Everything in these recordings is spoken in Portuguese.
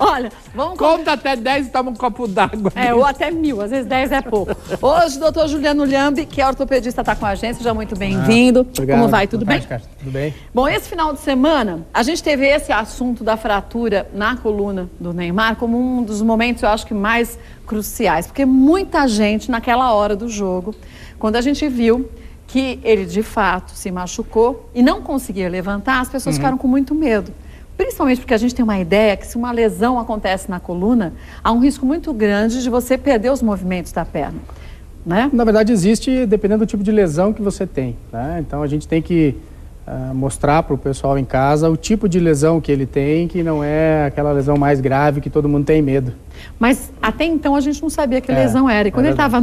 Olha, vamos... Conta até 10 e toma um copo d'água. Ou até 1000, às vezes 10 é pouco. Hoje, o doutor Juliano Lhambi, que é ortopedista, está com a gente. Seja muito bem-vindo. Como vai? Tudo bem? Tudo bem. Bom, esse final de semana, a gente teve esse assunto da fratura na coluna do Neymar como um dos momentos, eu acho que mais cruciais. Porque muita gente, naquela hora do jogo, quando a gente viu que ele, de fato, se machucou e não conseguia levantar, as pessoas ficaram com muito medo. Principalmente porque a gente tem uma ideia que se uma lesão acontece na coluna, há um risco muito grande de você perder os movimentos da perna, né? Na verdade, existe, dependendo do tipo de lesão que você tem, né? Então, a gente tem que mostrar para o pessoal em casa o tipo de lesão que ele tem, que não é aquela lesão mais grave que todo mundo tem medo. Mas, até então, a gente não sabia que lesão era. E quando ele estava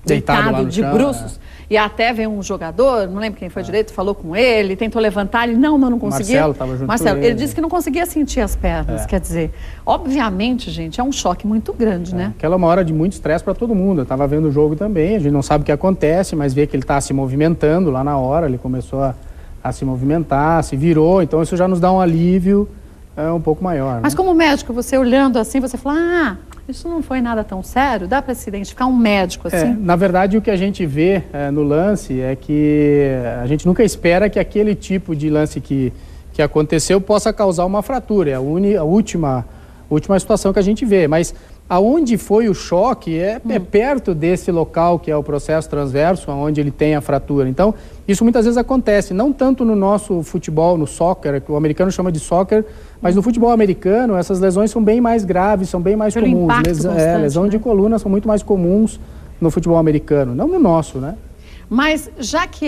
deitado de bruços, e até veio um jogador, não lembro quem foi direito, falou com ele, tentou levantar, ele não conseguia. Marcelo estava junto com ele disse que não conseguia sentir as pernas, quer dizer, obviamente, gente, é um choque muito grande, né? Aquela é uma hora de muito estresse para todo mundo. Eu estava vendo o jogo também, a gente não sabe o que acontece, mas vê que ele está se movimentando lá na hora, ele começou a se movimentar, se virou, então isso já nos dá um alívio um pouco maior. Mas como médico, você olhando assim, você fala, isso não foi nada tão sério? Dá para se identificar um médico assim? Na verdade, o que a gente vê no lance é que a gente nunca espera que aquele tipo de lance que aconteceu possa causar uma fratura. É a última situação que a gente vê. Mas aonde foi o choque é perto desse local que é o processo transverso, onde ele tem a fratura. Então, isso muitas vezes acontece, não tanto no nosso futebol, no soccer, que o americano chama de soccer, mas no futebol americano essas lesões são bem mais graves, são bem mais comuns. Lesão de coluna são muito mais comuns no futebol americano, não no nosso, né? Mas já que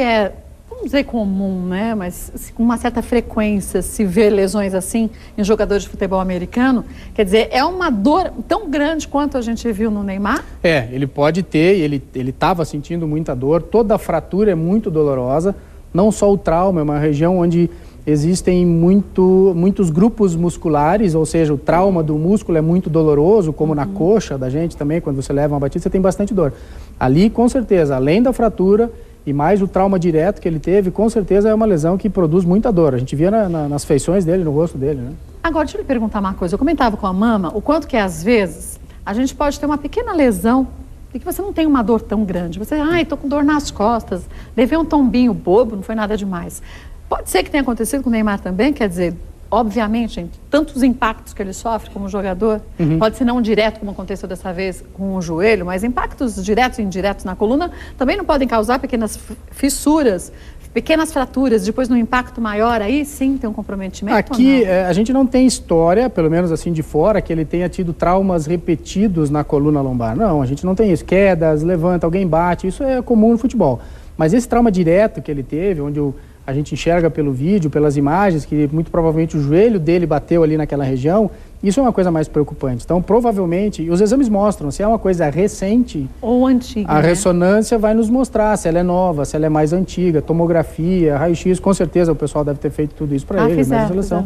vamos dizer comum, né? Mas com uma certa frequência se vê lesões assim em jogadores de futebol americano, quer dizer, é uma dor tão grande quanto a gente viu no Neymar? Ele pode ter, ele estava sentindo muita dor, toda a fratura é muito dolorosa, não só o trauma, é uma região onde existem muitos grupos musculares, ou seja, o trauma do músculo é muito doloroso, como na coxa da gente também, quando você leva uma batida, você tem bastante dor. Ali, com certeza, além da fratura e mais o trauma direto que ele teve, com certeza é uma lesão que produz muita dor. A gente via nas feições dele, no rosto dele, né? Agora, deixa eu lhe perguntar uma coisa. Eu comentava com a Mama o quanto que, às vezes, a gente pode ter uma pequena lesão e que você não tem uma dor tão grande. Você, tô com dor nas costas, levei um tombinho bobo, não foi nada demais. Pode ser que tenha acontecido com o Neymar também, quer dizer, obviamente, gente, tantos impactos que ele sofre como jogador, pode ser não direto, como aconteceu dessa vez com o joelho, mas impactos diretos e indiretos na coluna também não podem causar pequenas fissuras, pequenas fraturas, depois no impacto maior, aí sim tem um comprometimento. Aqui a gente não tem história, pelo menos assim de fora, que ele tenha tido traumas repetidos na coluna lombar. Não, a gente não tem isso. Quedas, levanta, alguém bate, isso é comum no futebol. Mas esse trauma direto que ele teve, onde a gente enxerga pelo vídeo, pelas imagens, que muito provavelmente o joelho dele bateu ali naquela região, isso é uma coisa mais preocupante. Então, provavelmente, os exames mostram, se é uma coisa recente ou antiga, a ressonância vai nos mostrar se ela é nova, se ela é mais antiga, tomografia, raio-x, com certeza o pessoal deve ter feito tudo isso para ele, na seleção.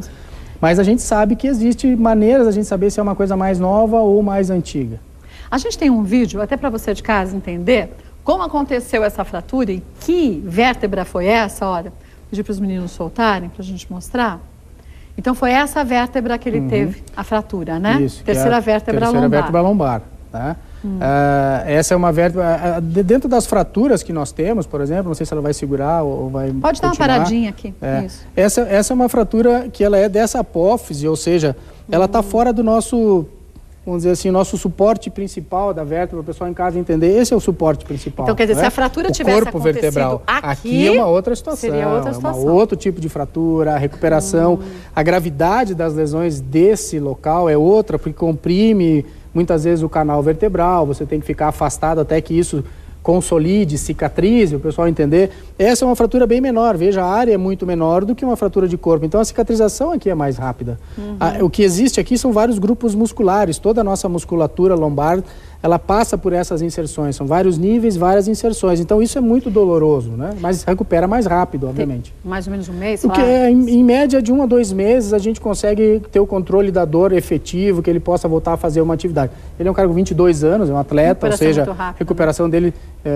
Mas a gente sabe que existe maneiras de a gente saber se é uma coisa mais nova ou mais antiga. A gente tem um vídeo, até para você de casa entender, como aconteceu essa fratura e que vértebra foi essa, olha. Pedir para os meninos soltarem, para a gente mostrar. Então, foi essa vértebra que ele teve a fratura, né? Isso, terceira vértebra lombar. Vértebra lombar, tá? Essa é uma vértebra... Dentro das fraturas que nós temos, por exemplo, não sei se ela vai segurar ou vai Pode dar uma paradinha aqui. Isso. Essa é uma fratura que ela é dessa apófise, ou seja, ela está fora do nosso... Vamos dizer assim, nosso suporte principal da vértebra, para o pessoal em casa entender, esse é o suporte principal. Então, quer dizer, se a fratura tivesse corpo vertebral aqui é uma outra situação. Seria outra situação. É um outro tipo de fratura, a recuperação, a gravidade das lesões desse local é outra, porque comprime muitas vezes o canal vertebral, você tem que ficar afastado até que isso consolide, cicatrize, o pessoal entender. Essa é uma fratura bem menor, veja, a área é muito menor do que uma fratura de corpo, então a cicatrização aqui é mais rápida. O que existe aqui são vários grupos musculares, toda a nossa musculatura lombar, ela passa por essas inserções, são vários níveis, várias inserções, então isso é muito doloroso, né? Mas recupera mais rápido, obviamente. Tem mais ou menos um mês? Porque em média de 1 a 2 meses a gente consegue ter o controle da dor efetivo, que ele possa voltar a fazer uma atividade. Ele é um cara com 22 anos, é um atleta, ou seja, a recuperação dele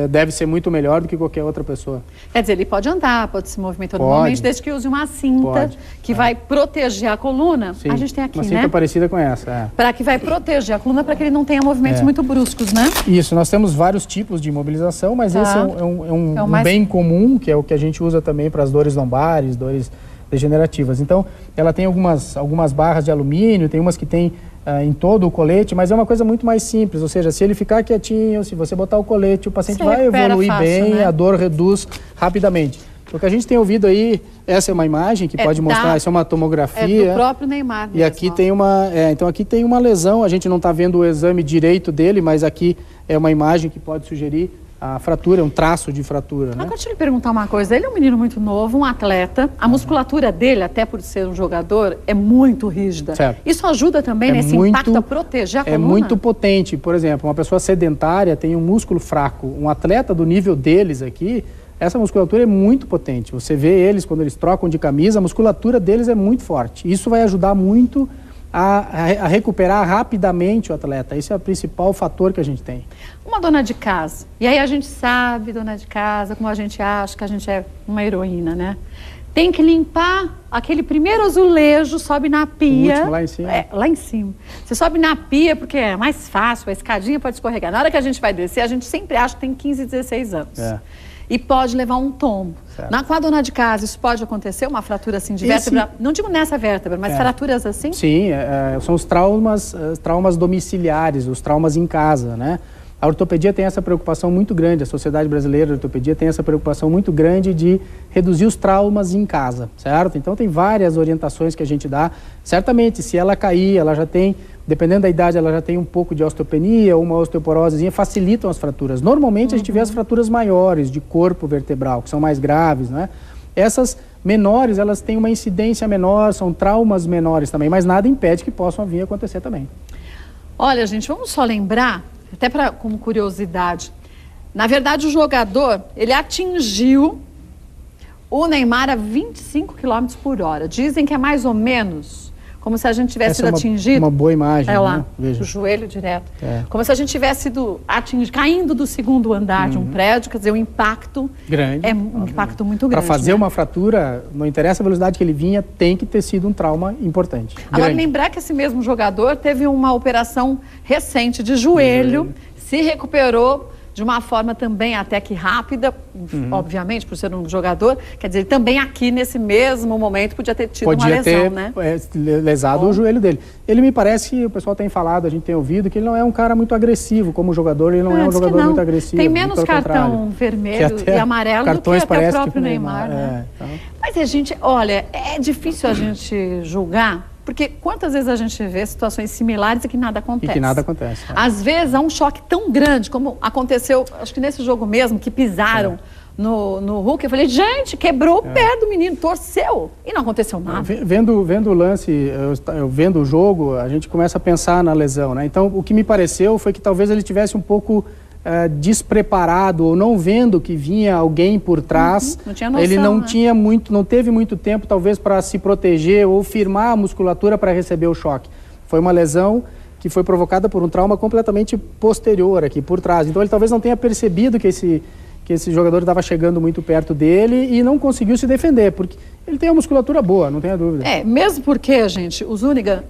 deve ser muito melhor do que qualquer outra pessoa. Quer dizer, ele pode andar, pode se movimentar normalmente, desde que use uma cinta que vai proteger a coluna. Sim, a gente tem aqui, uma cinta parecida com essa. Para que vai proteger a coluna, para que ele não tenha movimentos muito bruscos, né? Isso, nós temos vários tipos de imobilização, mas esse é um bem comum, que é o que a gente usa também para as dores lombares, dores degenerativas. Então, ela tem algumas barras de alumínio, tem umas que tem em todo o colete, mas é uma coisa muito mais simples, ou seja, se ele ficar quietinho, se você botar o colete, o paciente vai evoluir bem, né? A dor reduz rapidamente. O que a gente tem ouvido aí, essa é uma imagem que pode mostrar, isso é uma tomografia. É do próprio Neymar mesmo. E aqui tem então aqui tem uma lesão, a gente não está vendo o exame direito dele, mas aqui é uma imagem que pode sugerir a fratura, um traço de fratura, né? Agora, deixa eu lhe perguntar uma coisa. Ele é um menino muito novo, um atleta. A musculatura dele, até por ser um jogador, é muito rígida. Certo. Isso ajuda também nesse impacto a proteger a coluna? É muito potente. Por exemplo, uma pessoa sedentária tem um músculo fraco. Um atleta do nível deles aqui, essa musculatura é muito potente. Você vê eles, quando eles trocam de camisa, a musculatura deles é muito forte. Isso vai ajudar muito a recuperar rapidamente o atleta. Esse é o principal fator que a gente tem. Uma dona de casa, e aí a gente sabe, dona de casa, como a gente acha que a gente é uma heroína, né? Tem que limpar aquele primeiro azulejo, sobe na pia. O último, lá em cima. Lá em cima. Você sobe na pia porque é mais fácil, a escadinha pode escorregar. Na hora que a gente vai descer, a gente sempre acha que tem 15, 16 anos. E pode levar um tombo. Com a dona de casa, isso pode acontecer? Uma fratura assim de vértebra? Não digo nessa vértebra, mas fraturas assim? Sim, são os traumas domiciliares, os traumas em casa, né? A ortopedia tem essa preocupação muito grande, a Sociedade Brasileira de Ortopedia tem essa preocupação muito grande de reduzir os traumas em casa, certo? Então tem várias orientações que a gente dá. Certamente, se ela cair, ela já tem, dependendo da idade, ela já tem um pouco de osteopenia ou uma osteoporose, facilitam as fraturas. Normalmente a gente vê as fraturas maiores de corpo vertebral, que são mais graves, né? Essas menores, elas têm uma incidência menor, são traumas menores também, mas nada impede que possam vir a acontecer também. Olha, gente, vamos só lembrar, até como curiosidade, na verdade o jogador, ele atingiu o Neymar a 25 km por hora. Dizem que é mais ou menos como se a gente tivesse sido atingido. Uma boa imagem, lá, né? Veja. O joelho direto. Como se a gente tivesse sido caindo do segundo andar de um prédio, quer dizer, o impacto grande. É um impacto muito grande. Para fazer uma fratura, não interessa a velocidade que ele vinha, tem que ter sido um trauma importante. Agora, lembrar que esse mesmo jogador teve uma operação recente de joelho, se recuperou de uma forma também até que rápida, obviamente, por ser um jogador. Quer dizer, também aqui, nesse mesmo momento, podia ter tido uma lesão, né? Lesado o joelho dele. Ele me parece que o pessoal tem falado, a gente tem ouvido, que ele não é um cara muito agressivo como jogador, ele não é um jogador muito agressivo. Tem menos cartão vermelho e amarelo do que até o próprio Neymar, né? Mas, gente, olha, é difícil a gente julgar, porque quantas vezes a gente vê situações similares e que nada acontece. E que nada acontece. Às vezes há um choque tão grande, como aconteceu, acho que nesse jogo mesmo, que pisaram no Hulk. Eu falei, gente, quebrou o pé do menino, torceu. E não aconteceu nada. Vendo o lance, vendo o jogo, a gente começa a pensar na lesão, né? Então, o que me pareceu foi que talvez ele tivesse um pouco despreparado ou não vendo que vinha alguém por trás. Não tinha noção, ele não né? tinha não teve muito tempo talvez para se proteger ou firmar a musculatura para receber o choque. Foi uma lesão que foi provocada por um trauma completamente posterior aqui por trás. Então ele talvez não tenha percebido que esse jogador estava chegando muito perto dele e não conseguiu se defender, porque ele tem uma musculatura boa, não tenha dúvida. Mesmo porque, gente, o Zúñiga,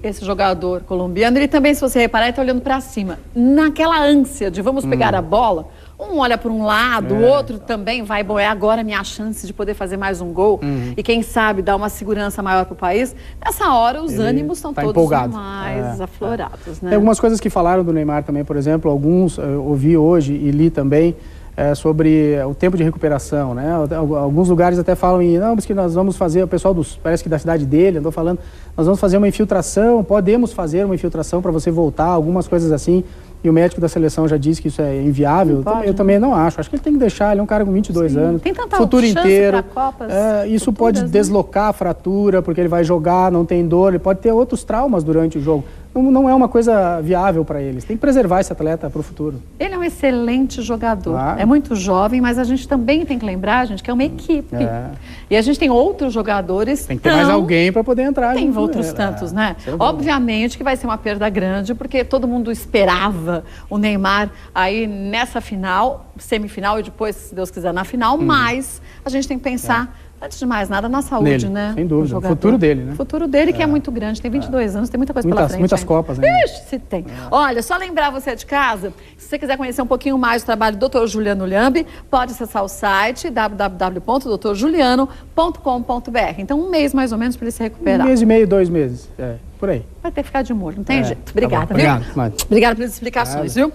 esse jogador colombiano, ele também, se você reparar, ele está olhando para cima. Naquela ânsia de vamos pegar a bola, um olha para um lado, o outro também vai, bom, é agora a minha chance de poder fazer mais um gol e quem sabe dar uma segurança maior para o país. Nessa hora, os ânimos estão todos empolgado. Mais aflorados, né? Tem algumas coisas que falaram do Neymar também, por exemplo, alguns eu ouvi hoje e li também, sobre o tempo de recuperação, né? Alguns lugares até falam não, porque nós vamos fazer, o pessoal parece que da cidade dele, andou falando, nós vamos fazer uma infiltração, podemos fazer uma infiltração para você voltar, algumas coisas assim, e o médico da seleção já disse que isso é inviável. Eu também não acho que ele tem que deixar, ele é um cara com 22 anos, tem tanta futuro chance inteiro, Copas isso futuras, pode deslocar a fratura, porque ele vai jogar, não tem dor, ele pode ter outros traumas durante o jogo. não é uma coisa viável para eles. Tem que preservar esse atleta para o futuro. Ele é um excelente jogador. Claro. É muito jovem, mas a gente também tem que lembrar, gente, que é uma equipe. É. E a gente tem outros jogadores. Tem que ter mais alguém para poder entrar. Tem junto outros nele. tantos, né? Sem dúvida. Obviamente que vai ser uma perda grande, porque todo mundo esperava o Neymar aí nessa final, semifinal e depois, se Deus quiser, na final, mas a gente tem que pensar, antes de mais nada, na saúde, Nele, né? sem do dúvida. O jogador. futuro dele, né? O futuro dele, que é muito grande, tem 22 anos, tem muita coisa pela frente. Muitas ainda. Copas ainda. Ixi, se tem. Olha, só lembrar você de casa, se você quiser conhecer um pouquinho mais do trabalho do Dr. Juliano Lhambi, pode acessar o site www.drjuliano.com.br. Então, um mês mais ou menos para ele se recuperar. 1 mês e meio, 2 meses. Por aí. Vai ter que ficar de molho, não tem jeito. Tá Obrigada, bom. viu? Obrigado, Mari. Obrigada pelas explicações, viu?